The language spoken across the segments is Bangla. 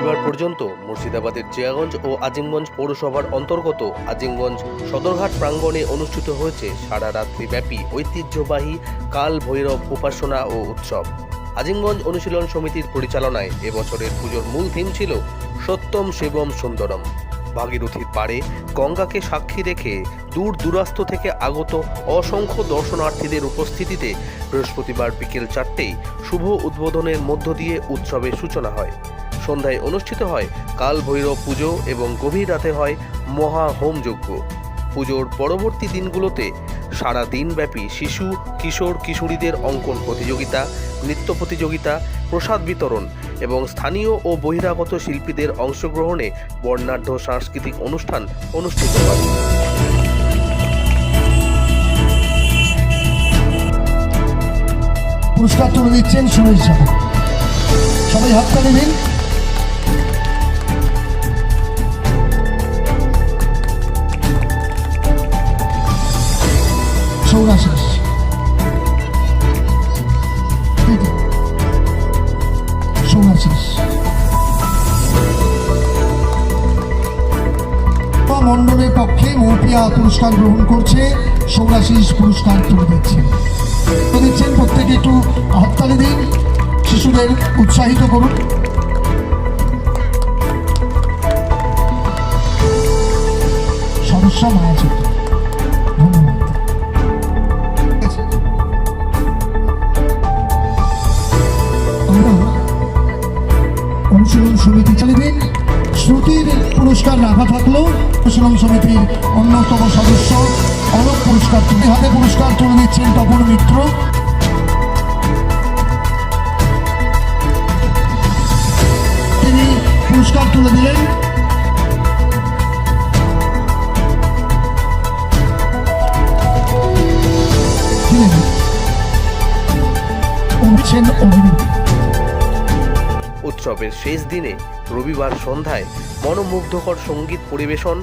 রবিবার পর্যন্ত মুর্শিদাবাদের জিয়াগঞ্জ ও আজিমগঞ্জ পৌরসভার অন্তর্গত আজিমগঞ্জ সদরঘাট প্রাঙ্গণে অনুষ্ঠিত হয়েছে সারা রাত্রিব্যাপী ঐতিহ্যবাহী কাল ভৈরব উপাসনা ও উৎসব। আজিমগঞ্জ অনুশীলন সমিতির পরিচালনায় এবছরের পুজোর মূল থিম ছিল সত্যম শিবম সুন্দরম। ভাগীরথীর পাড়ে গঙ্গাকে সাক্ষী রেখে দূর দূরাস্ত থেকে আগত অসংখ্য দর্শনার্থীদের উপস্থিতিতে বৃহস্পতিবার বিকেল 4টেয় শুভ উদ্বোধনের মধ্য দিয়ে উৎসবের সূচনা হয়। সন্ধ্যায় অনুষ্ঠিত হয় কাল ভৈরব পুজো এবং গভীর রাতে হয় মহা হোমযজ্ঞ। পুজোর পরবর্তী দিনগুলোতে সারা দিনব্যাপী শিশু কিশোর কিশোরীদের অঙ্কন প্রতিযোগিতা, নৃত্য প্রতিযোগিতা, প্রসাদ বিতরণ এবং স্থানীয় ও বহিরাগত শিল্পীদের অংশগ্রহণে বর্ণাঢ্য সাংস্কৃতিক অনুষ্ঠান অনুষ্ঠিত হয়। পুরস্কার তুলে দিচ্ছেন সুরেশ ঝা। সবাই হাততালি দিন। সৌরাশিস মন্ডলের পক্ষে মৌপিয়া পুরস্কার গ্রহণ করছে, সৌরাশিস পুরস্কার তুলে দিচ্ছেন। প্রত্যেকে একটু হাততালি দিন, শিশুদের উৎসাহিত করুন। সমস্যা মায়া ছিল। অনুশীলন সমিতি চালিয়ে দিন। শ্রুতির পুরস্কার রাখা থাকলেও অনুশীলন সমিতির অন্যতম সদস্য অলোক পুরস্কার তুলে হাতে পুরস্কার তুলে দিচ্ছেন তপন মিত্র। তিনি পুরস্কার তুলে দিলেন। উৎসবের শেষ দিনে রবিবার সন্ধ্যায় মনোমুগ্ধকর সঙ্গীত পরিবেশন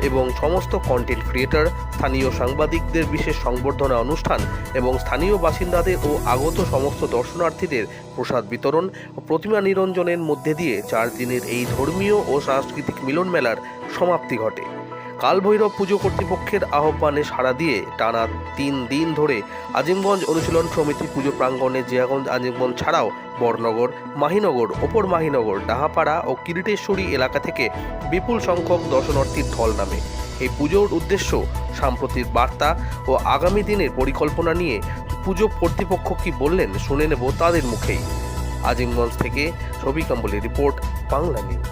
এবং সমস্ত কন্টেন্ট ক্রিয়েটর, স্থানীয় সাংবাদিকদের বিশেষ সংবর্ধনা অনুষ্ঠান এবং স্থানীয় বাসিন্দাদের ও আগত সমস্ত দর্শনার্থীদের প্রসাদ বিতরণ ও প্রতিমা নিরঞ্জনের মধ্যে দিয়ে 4 দিনের এই ধর্মীয় ও সাংস্কৃতিক মিলন মেলার সমাপ্তি ঘটে। কালভৈরব পুজো কর্তৃপক্ষের আহ্বানে সাড়া দিয়ে টানা 3 দিন ধরে আজিমগঞ্জ অনুশীলন সমিতি পুজো প্রাঙ্গণে জিয়াগঞ্জ আজিমগঞ্জ ছাড়াও বড়নগর, মাহিনগর, ওপর মাহিনগর, ডাহাপাড়া ও কিরিটেশ্বরী এলাকা থেকে বিপুল সংখ্যক দর্শনার্থীর ঢল নামে। এই পুজোর উদ্দেশ্য, সাম্প্রতিক বার্তা ও আগামী দিনের পরিকল্পনা নিয়ে পুজো কর্তৃপক্ষ কি বললেন শুনে নেব তাদের মুখেই। আজিমগঞ্জ থেকে ছবি কাম্বলির রিপোর্ট, বাংলা নিউজ।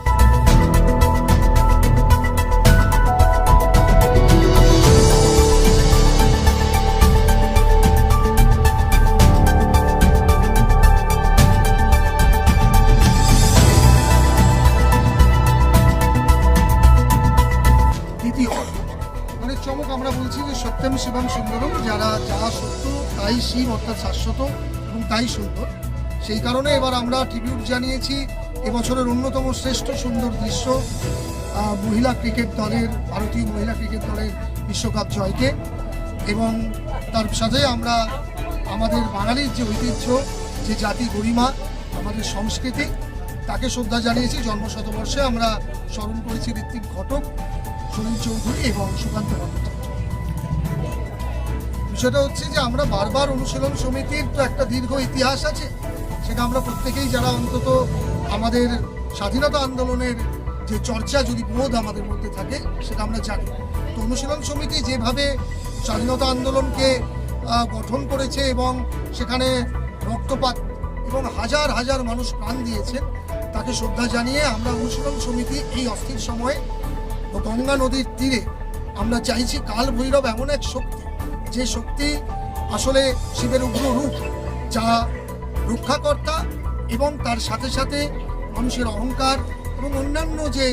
চমক আমরা বলছি যে সত্যম শিবম সুন্দরম, যারা যা সত্য তাই শিব, অর্থাৎ শাশ্বত এবং তাই সুন্দর। সেই কারণে এবার আমরা ট্রিবিউট জানিয়েছি এবছরের অন্যতম শ্রেষ্ঠ সুন্দর দৃশ্য মহিলা ক্রিকেট দলের, ভারতীয় মহিলা ক্রিকেট দলের বিশ্বকাপ জয়কে, এবং তার সাথে আমরা আমাদের বাঙালির যে ঐতিহ্য, যে জাতি গরিমা, আমাদের সংস্কৃতি, তাকে শ্রদ্ধা জানিয়েছি। জন্মশতবর্ষে আমরা স্মরণ করেছি ঋত্বিক ঘটক, সুনীল চৌধুরী এবং সুকান্ত ভট্টাচার্য। বিষয়টা হচ্ছে যে আমরা বারবার অনুশীলন সমিতির তো একটা দীর্ঘ ইতিহাস আছে, সেটা আমরা প্রত্যেকেই যারা অন্তত আমাদের স্বাধীনতা আন্দোলনের যে চর্চা যদি বোধ আমাদের মধ্যে থাকে সেটা আমরা জানি। তো অনুশীলন সমিতি যেভাবে স্বাধীনতা আন্দোলনকে গঠন করেছে এবং সেখানে রক্তপাত এবং হাজার হাজার মানুষ প্রাণ দিয়েছেন, তাকে শ্রদ্ধা জানিয়ে আমরা অনুশীলন সমিতি এই অস্থির সময়ে গঙ্গা নদীর তীরে আমরা চাইছি কাল ভৈরব এমন এক শক্তি, যে শক্তি আসলে শিবের উগ্র রূপ, যা রক্ষাকর্তা এবং তার সাথে সাথে মানুষের অহংকার এবং অন্যান্য যে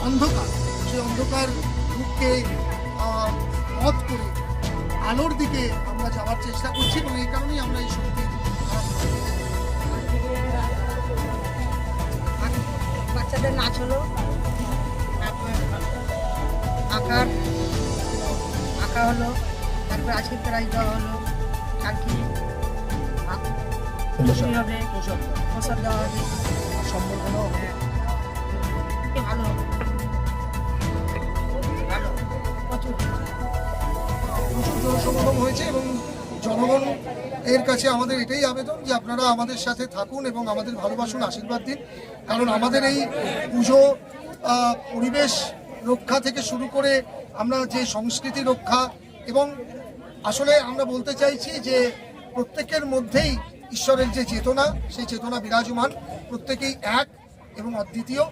অন্ধকার, সেই অন্ধকার রূপকে পথ করে আলোর দিকে আমরা যাওয়ার চেষ্টা করছি, এবং এই কারণেই আমরা এই শক্তি বাচ্চাদের নাচ হলো, আঁকা হলো, তারপরে আজকে প্রাইজ দেওয়া হলো, আর কি হবে, প্রসাদ দেওয়া হবে, সম্বর্ধনা হবে। সক্ষম হয়েছে এবং জনগণ এর কাছে আমাদের এটাই আবেদন যে আপনারা আমাদের সাথে থাকুন এবং আমাদের ভালোবাসুন, আশীর্বাদ দিন। কারণ আমাদের এই পুজো পরিবেশ রক্ষা থেকে শুরু করে আমরা যে সংস্কৃতি রক্ষা এবং আসলে আমরা বলতে চাইছি যে প্রত্যেকের মধ্যেই ঈশ্বরের যে চেতনা, সেই চেতনা বিরাজমান, প্রত্যেকেই এক এবং অদ্বিতীয়।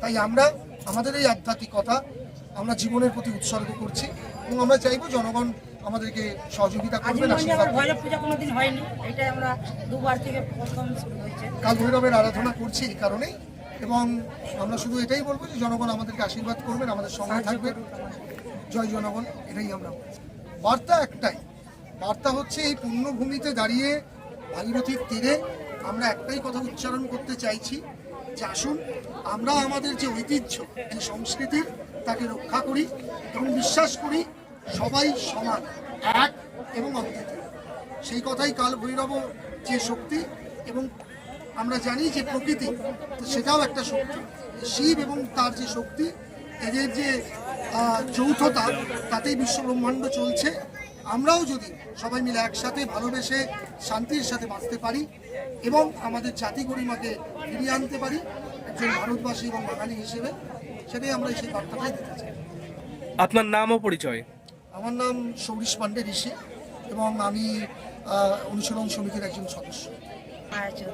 তাই আমরা আমাদের এই আধ্যাত্মিকতা আমরা জীবনের প্রতি উৎসর্গ করছি এবং আমরা চাইবো জনগণ আমাদেরকে সহযোগিতা করবেন, আশীর্বাদ করবেন। ভৈরব পূজা কোনোদিন হয়নি, এটাই আমরা দুবার থেকে প্রথম শুরু হয়েছে। কাল ভৈরবের আরাধনা করছি এই কারণেই এবং আমরা শুধু এটাই বলবো যে জনগণ আমাদেরকে আশীর্বাদ করবেন, আমাদের সঙ্গে থাকবেন। জয় জনগণ, এটাই আমরা বলছি। বার্তা একটাই, বার্তা হচ্ছে এই পুণ্যভূমিতে দাঁড়িয়ে ভাগীরথীর তীরে আমরা একটাই কথা উচ্চারণ করতে চাইছি যে আসুন আমরা আমাদের যে ঐতিহ্য, যে সংস্কৃতির, তাকে রক্ষা করি এবং বিশ্বাস করি সবাই সমান, এক এবং অদ্বিতীয়। সেই কথাই কাল ভৈরব যে শক্তি এবং আমরা জানি যে প্রকৃতি, তো সেটাও একটা শক্তি। শিব এবং তার যে শক্তি, এদের যে যৌথতা, তাতেই বিশ্ব ব্রহ্মাণ্ড চলছে। আমরাও যদি সবাই মিলে একসাথে ভালোবেসে শান্তির সাথে বাঁচতে পারি এবং আমাদের জাতি গরিমাকে ফিরিয়ে আনতে পারি একজন ভারতবাসী এবং বাঙালি হিসেবে, সেটাই আমরা সেই বার্তাটাই দিতে চাই। আপনার নাম ও পরিচয়? আমার নাম সৌরিশ পাণ্ডে ঋষি এবং আমি অনুশীলন সমিতির একজন সদস্য। আচ্ছা।